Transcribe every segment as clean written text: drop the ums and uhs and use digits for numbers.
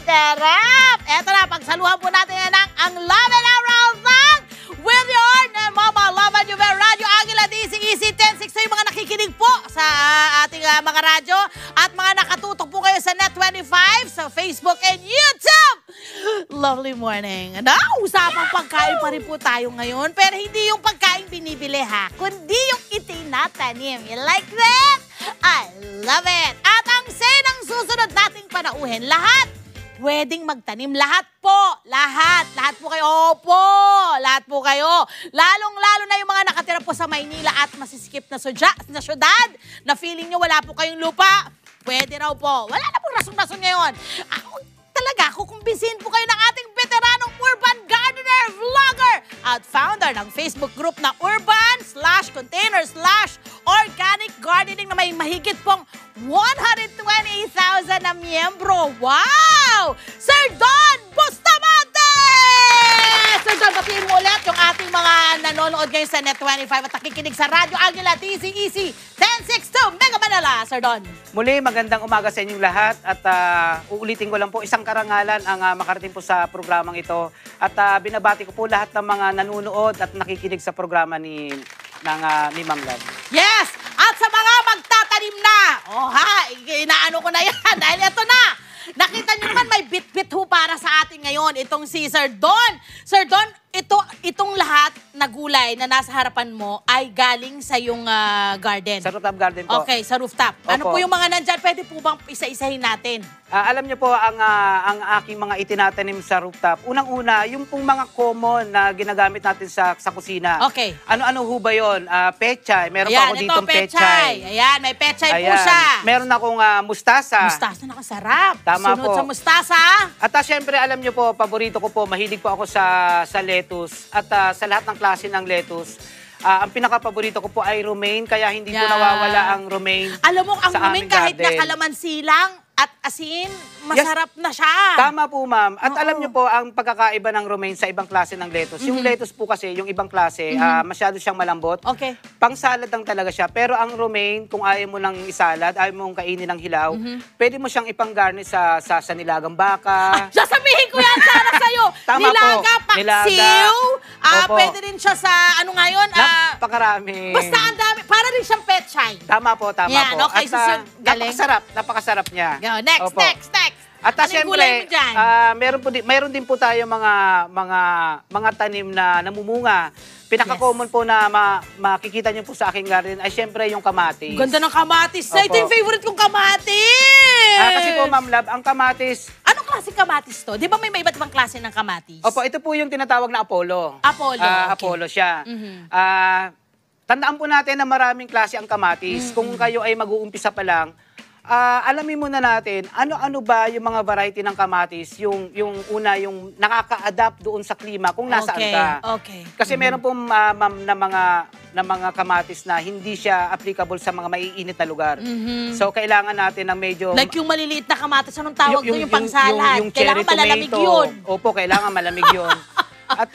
Sarap! Eto na, pagsaluhan po natin yan ang Love and Around Song with your Mama Love and Juve Radio Aguila DCEC 1060 yung mga nakikinig po sa ating mga radyo at mga nakatutok po kayo sa Net25, sa Facebook and YouTube. Lovely morning. Usapang pagkain pa rin po tayo ngayon, pero hindi yung pagkain binibili ha, kundi yung itinatanim. You like that? I love it. At ang say ng susunod nating panauhin, lahat pwedeng magtanim. Lahat po. Lahat po kayo. Opo. Lahat po kayo. Lalong-lalo na yung mga nakatira po sa Maynila at masisikip na syudad na feeling nyo wala po kayong lupa. Pwede raw po. Wala na pong rason-rason ngayon. Talaga, kukumbinsihin po kayo ng ating veteranong urban gardener, vlogger at founder ng Facebook group na urban/container/organic gardening na may mahigit pong 120,000 na miyembro. Wow! Sir Don Bustamante! Sir Don, batiin mo ulit yung ating mga nanonood ngayon sa Net25 at nakikinig sa Radyo Aguila DCEC 1062 Mega Manila. Sir Don. Muli, magandang umaga sa inyong lahat at uulitin ko lang po, isang karangalan ang makarating po sa programang ito at binabati ko po lahat ng mga nanonood at nakikinig sa programa ni Ma'am Love. Yes! At sa mga magtatanim na, inaano ko na yan dahil ito na. Nakita nyo naman may bit-bit ho para sa atin ngayon itong si Sir Don. Sir Don, itong lahat na gulay na nasa harapan mo ay galing sa yung garden. Sa rooftop garden po. Okay, sa rooftop. Ano Opo. po yung mga nandyan? Pwede po bang isa-isahin natin? Alam niyo po, ang aking mga itinatanim sa rooftop, unang-una, yung pong mga common na ginagamit natin sa kusina. Okay. Ano-ano ho ba yun? Pechay. Meron Ayan, pa ako ito, ditong pechay. Ayan, may pechay po Ayan. siya. Meron akong mustasa. Mustasa, nakasarap. Tama Sunod po. sa mustasa. At syempre, alam niyo po, paborito ko po, mahilig po ako sa lettuce. At sa lahat ng klase ng lettuce, ang pinaka-paborito ko po ay romaine, kaya hindi po nawawala ang romaine. Alam mo, ang sa romaine aming kahit na garden. kalamansi lang at asin, masarap na siya. Tama po, ma'am. At Oo. alam niyo po, ang pagkakaiba ng romaine sa ibang klase ng lettuce. Yung lettuce po kasi, yung ibang klase, masyado siyang malambot. Okay. Pang-salad lang talaga siya. Pero ang romaine, kung ayaw mo ng isalad, ayaw mong kainin ng hilaw, pwede mo siyang ipang-garnish sa nilagang baka. Sasabihin ko yan sana sa'yo. Tama Nilaga, po. paksiw. Opo. Pwede rin siya sa, ano ngayon? Napakarami. Basta ang dami. Para rin siyang pechay. Tama po, tama Yan, po. okay, At galing. napakasarap niya. Go, next, Opo. next. At Anong gulay mo siyempre, dyan? meron din po tayo mga tanim na namumunga. Pinaka-common po na makikita niyo po sa aking garden ay siyempre yung kamatis. Ganda ng kamatis. Opo. Ito yung favorite kong kamatis. Kasi po, Ma'am Love, ang kamatis, Anong klaseng kamatis to? Di ba may iba't ibang klase ng kamatis? opo, ito po yung tinatawag na Apollo. Apollo, okay. Apollo siya. Mhm. Tandaan po natin na maraming klase ang kamatis. Kung kayo ay mag-uumpisa pa lang, alamin muna natin, ano-ano ba yung mga variety ng kamatis, yung una, yung nakaka-adapt doon sa klima, kung nasaan ka. Okay. Kasi meron pong ma'am, na mga kamatis na hindi siya applicable sa mga maiinit na lugar. So, kailangan natin ng medyo... Like yung maliliit na kamatis, anong tawag doon? Yung pangsalad. Yung cherry Kailangan malalamig tomato. yun. Opo, kailangan malamig yun. At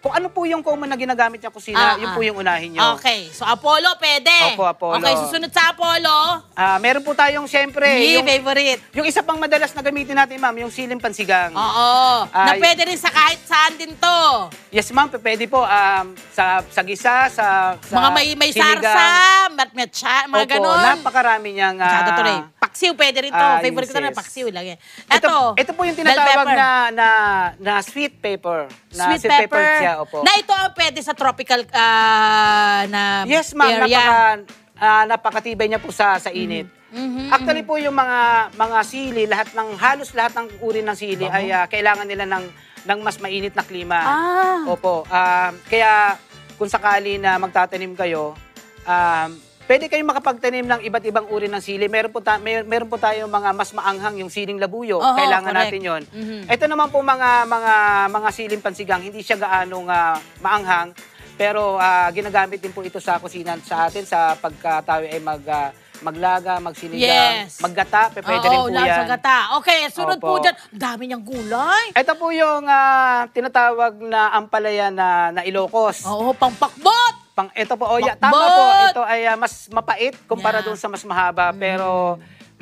kung ano po yung common na ginagamit niya kusina, yun po yung unahin nyo. Okay. So, Apollo, pwede. Opo, Apollo. Okay, susunod sa Apollo. Meron po tayong siyempre, Favorite. yung isa pang madalas na gamitin natin, ma'am, yung siling pansigang. Oo. Na pwede rin sa kahit saan din to. Yes, ma'am, pwede po sa gisa, sa Mga may sinigang. sarsa, mga Opo, ganon. napakarami niyang... Masyado tuloy. Paksiw, pwede rin to. Favorite ko na uses. paksiw lang yan. Ito po yung bell tinatawag pepper. na sweet pepper. Na Sweet pepper. siya, opo. Na ito ang pwede sa tropical na Yes, ma'am, area. napakatibay niya po sa init. Actually po yung mga sili, halos lahat ng uri ng sili ay kailangan nila ng mas mainit na klima. Opo. Kaya kung sakali na magtatanim kayo, pwede kayong makapagtanim ng iba't ibang uri ng sili. Meron po tayong mga mas maanghang, yung siling labuyo. Oo, Kailangan correct. natin yon. Ito naman po mga siling pansigang, hindi siya gaanong maanghang. Pero ginagamit din po ito sa kusina sa atin sa pagka tayo ay maglaga, magsinigang, Yes. maggata, pwede rin po lahat yan. sa gata. Okay, sunod po Opo. dyan. Ang dami niyang gulay. Ito po yung tinatawag na ampalaya na Ilocos. Oo, pangpakbot. Ito po, tama Makbot! po, ito ay mas mapait kumpara Yeah. doon sa mas mahaba, pero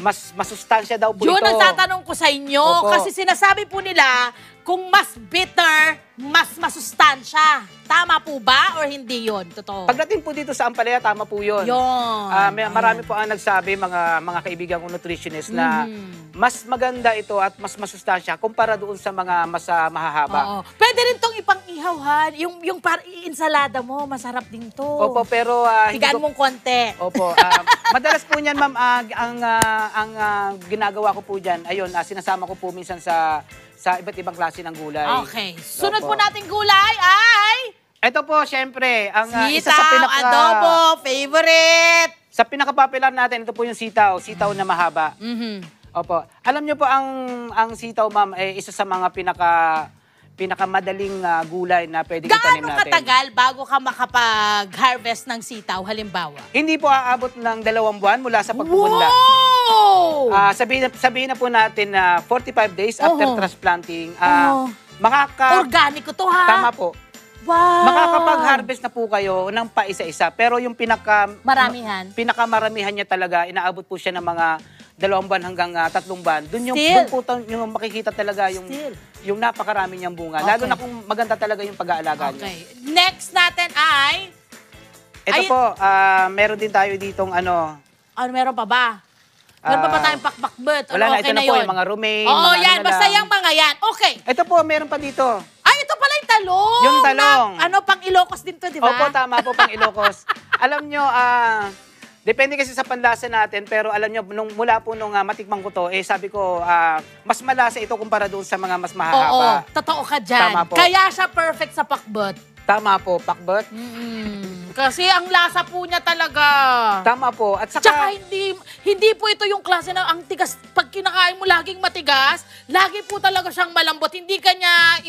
mas masustansya daw po Yun ito. ang tatanong ko sa inyo. Opo. Kasi sinasabi po nila, kung mas bitter, mas masustansya. Tama po ba or hindi yun? Totoo. Pagdating po dito sa ampalaya, tama po yun. Yun. Marami po ang nagsabi, mga kaibigan kong nutritionist, na mas maganda ito at mas masustansya kumpara doon sa mga mas mahahaba. Oo. Pwede rin tong ipang-ihaw, ha? Yung ensalada mo, masarap din to. Opo, pero Higaan mong konti. Opo. Madalas po niyan, ma'am, ang ginagawa ko po diyan, ayun, sinasama ko po minsan sa iba't ibang klase ng gulay. Okay. Sunod Opo. po nating gulay ay Ito po, syempre, ang isa sa sitaw, adobo, favorite. Sa pinaka-popular natin, ito po yung sitaw na mahaba. Opo. Alam niyo po, ang sitaw, ma'am, isa sa mga pinakamadaling gulay na pwedeng itanim Gaano natin. katagal bago ka makapag-harvest ng sitaw, halimbawa? Hindi po aabot ng 2 buwan mula sa pagpupunla. Wow! Sabihin na po natin na 45 days after transplanting, Organic ko to, ha? tama po. Wow! Makakapag-harvest na po kayo ng paisa-isa. Pero yung Maramihan niya talaga, inaabot po siya ng mga 2 buwan hanggang 3 buwan. Doon Still. yung makikita talaga yung napakarami niyang bunga. Lalo Okay. na kung maganda talaga yung pag-aalaga niyo. Okay. Next natin ay... Ito po, meron din tayo ditong Ano, meron pa ba? Meron pa ba tayong pakbakbet? wala na, Okay ito na po yung mga romaine. Oo, mga yan. ano na Basta lang. yung mga yan. Okay. Ito po, meron pa dito. Ay, ito pala yung talong. Yung talong. Pang Ilocos din to, di ba? Opo, tama po, pang Ilocos. Alam nyo, depende kasi sa panlasa natin, pero alam nyo, mula po nung matikman ko to, sabi ko, mas malasa ito kumpara doon sa mga mas Oo, mahahaba. totoo ka dyan. Tama po. Kaya siya perfect sa pakbet. Tama po, pakbet. Kasi ang lasa po niya talaga. Tama po. At Tsaka saka, hindi po ito yung klase na ang tigas. Pag kinakain mo laging matigas, lagi po talaga siyang malambot. Hindi kanya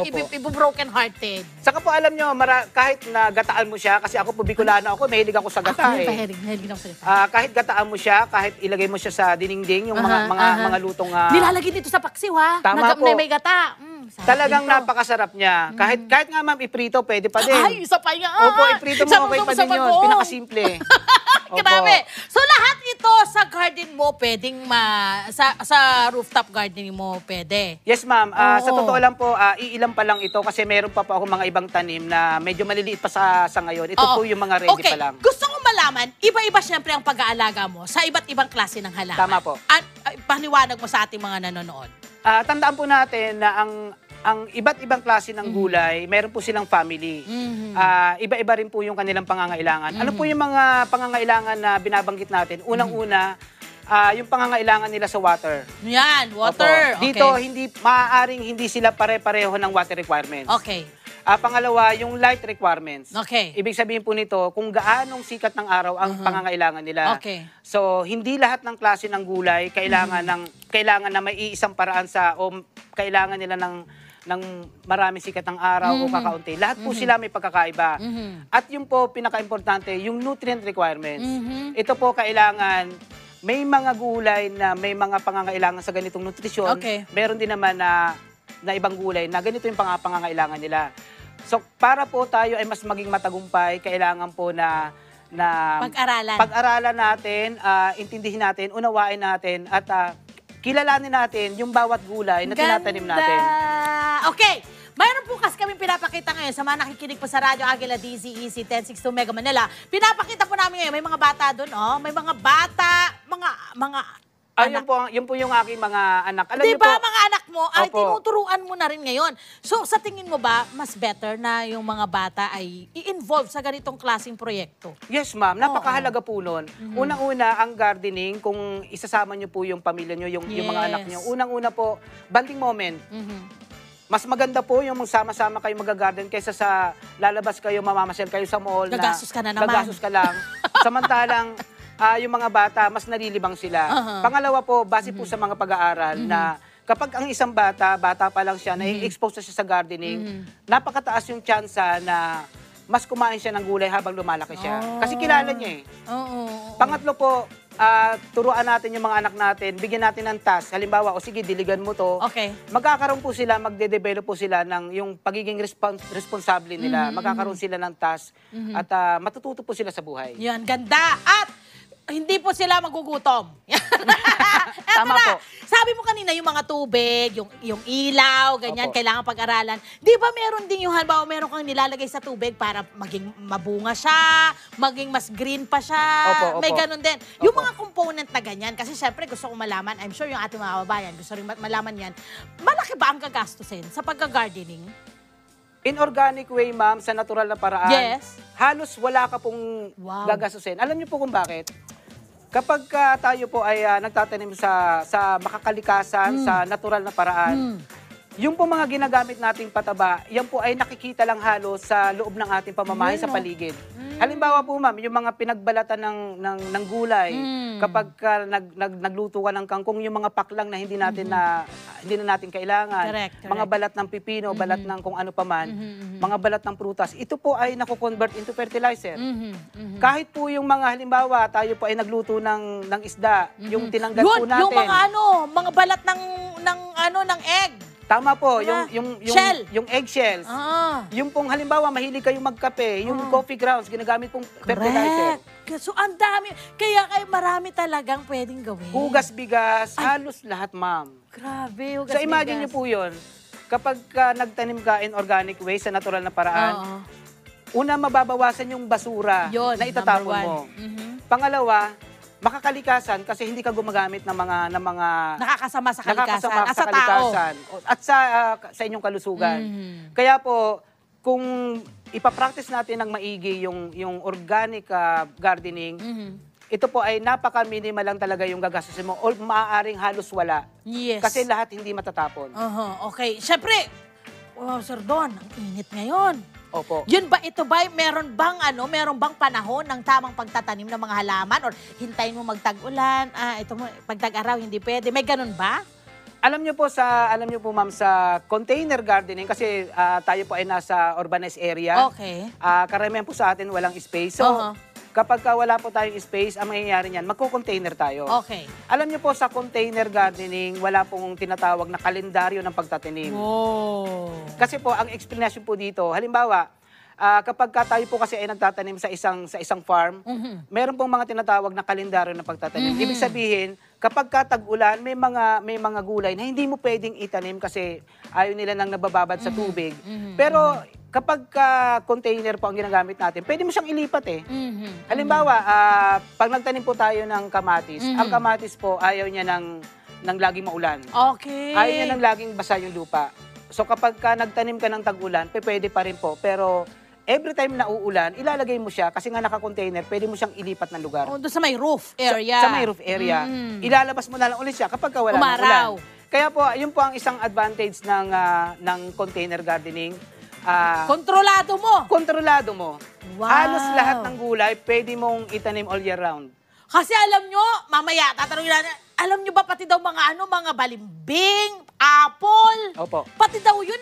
Opo. broken hearted. saka po alam nyo, kahit na gataan mo siya, kasi ako po Bicolano ako, mahilig ako sa gata Ako eh. mahilig na ako sa gata. Kahit gataan mo siya, kahit ilagay mo siya sa diningding, yung mga lutong... Nilalagay dito sa paksiw, ha? Tama po. May gata. Sarap Talagang dito. napakasarap niya. Kahit nga ma'am, iprito, pwede pa din. Ay, isa pa nga. Opo, iprito mo, okay pa din yun. Pinakasimple. Opo. Grabe. So, lahat ito sa garden mo, pwedeng sa rooftop gardening mo, pwede. Yes ma'am, Oo. sa totoo lang po, iilan pa lang ito kasi meron pa po ako mga ibang tanim na medyo maliliit pa sa ngayon. Ito Oo. po yung mga ready Okay. pa lang. Gusto ko malaman, iba-iba syempre ang pag-aalaga mo sa iba't ibang klase ng halaman. Tama po. Paliwanag mo sa ating mga nanonood. Tandaan po natin na ang iba't ibang klase ng gulay, meron po silang family. Iba-iba rin po yung kanilang pangangailangan. Ano po yung mga pangangailangan na binabanggit natin? Unang-una, yung pangangailangan nila sa water. Yan, water. Opo. Dito, Okay. maaaring hindi sila pare-pareho ng water requirements. Okay. Pangalawa, yung light requirements. Okay. Ibig sabihin po nito, kung gaanong sikat ng araw ang pangangailangan nila. Okay. So, hindi lahat ng klase ng gulay kailangan na may iisang paraan o kailangan nila ng maraming sikat ng araw o kakaunti. Lahat po sila may pagkakaiba. At yung po, pinaka-importante, yung nutrient requirements. Ito po kailangan, may mga gulay na may mga pangangailangan sa ganitong nutrisyon. Okay. Meron din naman na ibang gulay na ganito yung pangangailangan nila. So, para po tayo ay mas maging matagumpay, kailangan po na Pag-aralan natin, intindihin natin, unawain natin, at kilalanin natin yung bawat gulay na tinatanim natin. Okay. Mayroon po kasi kami pinapakita ngayon sa mga nakikinig po sa Radyo Agila DZEC 1062 Mega Manila. Pinapakita po namin ngayon, may mga bata doon, oh. May mga bata, mga anak. Yun po yung aking mga anak. Alam Di niyo po, ba mga anak mo, ay Opo. tinuturuan mo na rin ngayon. So sa tingin mo ba, mas better na yung mga bata ay i-involve sa ganitong klaseng proyekto? yes ma'am, napakahalaga po nun. Unang-una, ang gardening, kung isasama niyo po yung pamilya niyo, yung mga anak niyo. Unang-una po, bonding moment. Mas maganda po yung sama-sama kayo mag-garden kaysa sa lalabas kayo, mamamasyal kayo sa mall. Gagastos ka na naman. Gagastos ka lang. Samantalang, yung mga bata, mas nalilibang sila. Pangalawa po, base po sa mga pag-aaral na kapag ang isang bata pa lang siya, na-expose na siya sa gardening, napakataas yung tsansa na mas kumain siya ng gulay habang lumalaki siya. Kasi kilala niya eh. Oo. Pangatlo po, turuan natin yung mga anak natin, bigyan natin ng task. Halimbawa, o sige, diligan mo to. Okay. Magkakaroon po sila, magde-develop po sila ng yung pagiging responsable nila. Magkakaroon sila ng task at matututo po sila sa buhay. Yan, ganda. At hindi po sila magugutom. Eto Tama na. po. Sabi mo kanina yung mga tubig, yung ilaw, ganyan, Opo. kailangan pag-aralan. Di ba meron din yung halimbawa, meron kang nilalagay sa tubig para maging mabunga siya, maging mas green pa siya. Opo, opo. May ganun din. Yung Opo. mga component na ganyan, kasi syempre gusto kong malaman, I'm sure yung ating mga kababayan, gusto rin malaman yan, malaki ba ang gagastusin sa pagka-gardening? In organic way, ma'am, sa natural na paraan, Yes. halos wala ka pong Wow. gagasusin. Alam niyo po kung bakit? Kapag tayo po ay nagtatanim sa makakalikasan, sa natural na paraan, yung po mga ginagamit nating pataba, yan po ay nakikita lang halos sa loob ng ating pamamahay sa paligid. Halimbawa po, ma'am, yung mga pinagbalatan ng gulay, kapag nagluto ka ng kangkong, yung mga paklang na hindi na natin kailangan, Correct. mga balat ng pipino, balat ng kung ano paman, mga balat ng prutas, ito po ay nako-convert into fertilizer. Kahit po yung mga halimbawa, tayo po ay nagluto ng isda, yung tinanggal po natin. Yung mga balat ng egg. Tama po, Diba? yung yung eggshells. Ah. Yung pong halimbawa, mahilig kayong magkape, yung coffee grounds, ginagamit pong fertilizer. Correct. So, ang dami. Kaya marami talagang pwedeng gawin. Hugas, bigas, halos lahat, ma'am. Grabe, hugas So imagine niyo po yun, kapag nagtanim ka in organic way, sa natural na paraan, una, mababawasan yung basura Yun, na itatapon number mo. one. Pangalawa, makakalikasan kasi hindi ka gumagamit ng mga Nakakasama sa kalikasan. nakakasama At sa sa tao. kalikasan at sa inyong kalusugan. Kaya po, kung ipapractice natin ng maigi yung organic gardening, ito po ay napaka-minimal lang talaga yung gagastusin mo o maaaring halos wala. Yes. Kasi lahat hindi matatapon. Okay. Siyempre, Sir Don, ang init ngayon. Opo. Yun ba, ito ba, meron bang panahon ng tamang pagtatanim ng mga halaman or hintayin mo magtag-ulan, ito mo, pagtag-araw, hindi pwede. May ganun ba? Alam niyo po ma'am, sa container gardening kasi tayo po ay nasa urbanized area. Okay. Karamihan po sa atin walang space. So, kapag wala po tayong space, ang mangyayari niyan, magko-container tayo. Okay. Alam niyo po sa container gardening, wala pong tinatawag na kalendaryo ng pagtatanim. Oh. Kasi po ang explanation po dito, halimbawa, kapag tayo po kasi ay nagtatanim sa isang farm, meron pong mga tinatawag na kalendaryo ng pagtatanim. Ibig sabihin, kapag tag-ulan, may mga gulay na hindi mo pwedeng itanim kasi ayaw nila nang nabababad sa tubig. Pero kapag container po ang ginagamit natin, pwede mo siyang ilipat eh. Halimbawa, pag nagtanim po tayo ng kamatis, ang kamatis po ayaw niya ng laging maulan. Okay. Ayaw niya ng laging basa yung lupa. So kapag nagtanim ka ng tag-ulan, pwede pa rin po. Pero every time na uulan, ilalagay mo siya kasi nga naka-container, pwede mo siyang ilipat ng lugar. Doon sa may roof area. Sa may roof area. Ilalabas mo na lang ulit siya kapag wala ng Umaraw. ulan. Kaya po, yun po ang isang advantage ng container gardening. Kontrolado mo. Kontrolado mo. Wow. Halos lahat ng gulay, pwede mong itanim all year round. Kasi alam nyo, mamaya, tatanungin natin, alam nyo ba pati daw mga balimbing, apple, Opo. pati daw yun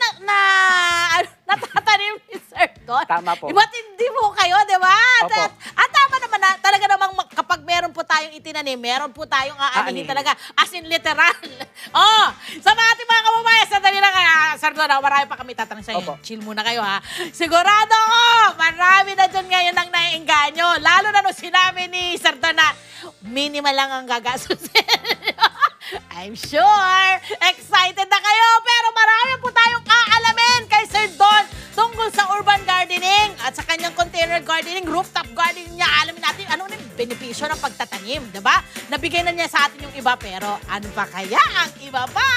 natatanim ni Sir Don. Tama po. Ba't hindi mo kayo, di ba? Opo. At tama naman na, talaga namang kapag meron po tayong itinanim, meron po tayong aanihin Aanihin. talaga, as in literal. Sa mga ating mga kababayan, sandali lang Sir Don, marami pa kami tatanong sa inyo. Opo. Chill muna kayo ha. Sigurado ko, marami na dyan ngayon ang naiengganyo. Lalo na nung sinabi ni Sir Don na minimal lang ang gagasusin. I'm sure, excited na kayo. Pero marami po tayong aalamin kay Sir Don tungkol sa urban gardening at sa kanyang container gardening, rooftop gardening niya. Alamin natin ano yung benepisyo ng pagtatanim, diba? Nabigay na niya sa atin yung iba, pero ano pa kaya ang iba pa?